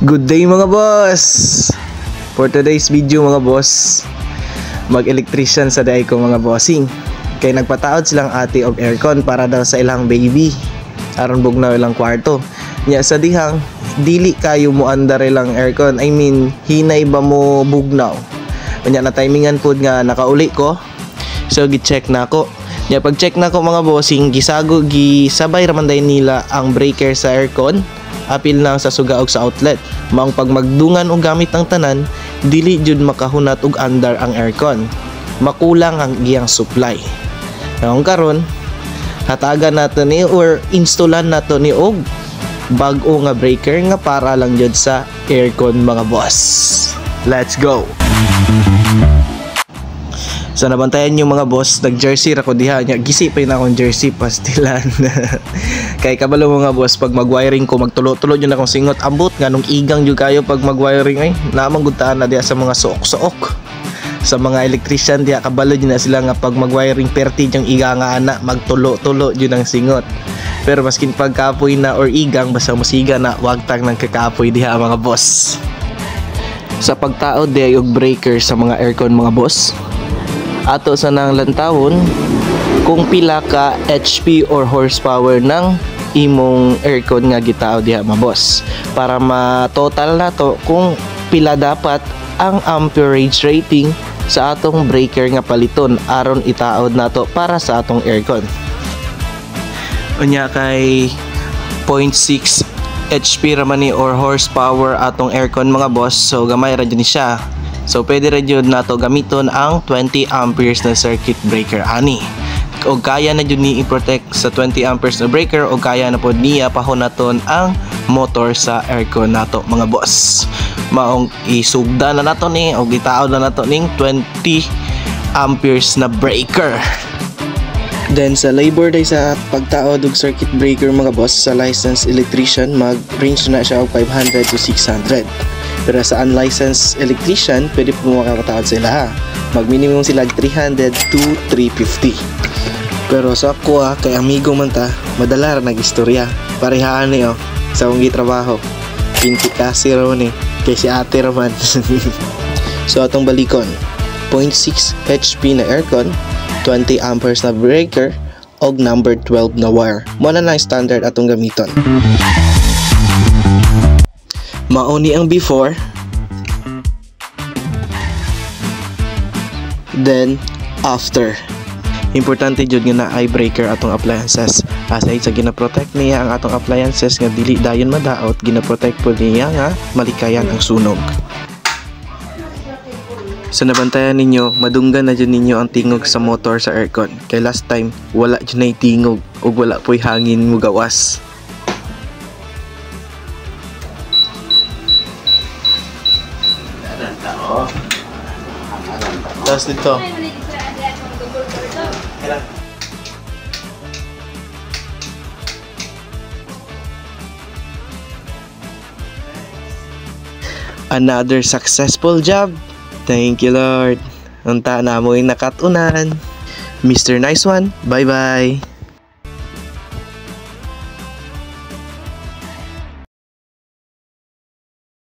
Good day mga boss! For today's video mga boss, mag-electrician sa day ko mga bossing. Kaya nagpataod silang ate of aircon para daw sa ilang baby aron bugnaw ilang kwarto. Nya sa dihang dili kayo mo andar ilang aircon, I mean hinay ba mo bugnaw. Nya na timingan pud nga nakauli ko. So gi-check na ako. Nya pag check na ko mga bossing, gisabay raman day nila ang breaker sa aircon. Apil lang sa sugaog sa outlet. Maong pag magdungan og gamit ang tanan, dili jud makahunat og andar ang aircon. Makulang ang iyang supply. Ngayon karon, hatagan nato ni or installan nato ni og bag-o nga breaker nga para lang jud sa aircon mga boss. Let's go. So nabantayan yung mga boss, nag-jersey ra ko diha nya gisipay na akong jersey pastilan. Kay kabalo mga boss, pag mag-wiring ko magtulo-tulo jud akong singot ambot nganong igang jud kayo pag mag-wiring ay namang gudtaan na diha sa mga suok-suok. Sa mga electrician diha kabalo jud na sila nga pag mag-wiring perti yung iga nga ana magtulo-tulo jud ang singot. Pero maskin pagkapoy na or igang basta musiga na wag tag nang kakapoy diha mga boss. Sa pagtaod diha og breaker sa mga aircon mga boss, ato sa nang lantawon kung pila ka HP or horsepower ng imong aircon nga gitao diha mga boss, para ma-total na to kung pila dapat ang amperage rating sa atong breaker nga paliton aron itaod nato para sa atong aircon. Unya kay 0.6 HP raman ni or horsepower atong aircon mga boss, so gamay ra ni siya. So pwede ra jud nato gamiton ang 20 amperes na circuit breaker ani. O kaya na jud ni i-protect sa 20 amperes na breaker o kaya na pod niya pahunaton ang motor sa aircon nato mga boss. Maong isugda na nato ni o gitaod na nato ning 20 amperes na breaker. Then sa labor day sa pagtaod og circuit breaker mga boss, sa licensed electrician mag-range na siya og 500 to 600. Pero sa unlicensed electrician, pwede po makakataon sila ha. Mag-minimum sila 300 to 350. Pero sa ako kay amigo man ta, madalar nag-istorya. Parehaan ni sa akong gitrabaho. Pinti kasi raw ni, kay si ate raman. So atong balikon, 0.6 HP na aircon, 20 amperes na breaker, og number 12 na wire. Muna lang standard atong gamiton. Mauni ang before, then after. Importante jud nga na ay breaker atong appliances. Aside sa gina-protect niya ang atong appliances nga dili dayon madaot, gina-protect po niya nga malikayan ang sunog. So nabantayan ninyo, madunggan na jud ninyo ang tingog sa motor sa aircon. Kay last time wala jud nay tingog ug wala po'y hangin mo gawas. Tapos dito. Another successful job. Thank you Lord. Unta na mo yung nakatunan. Mr. Nice One. Bye bye.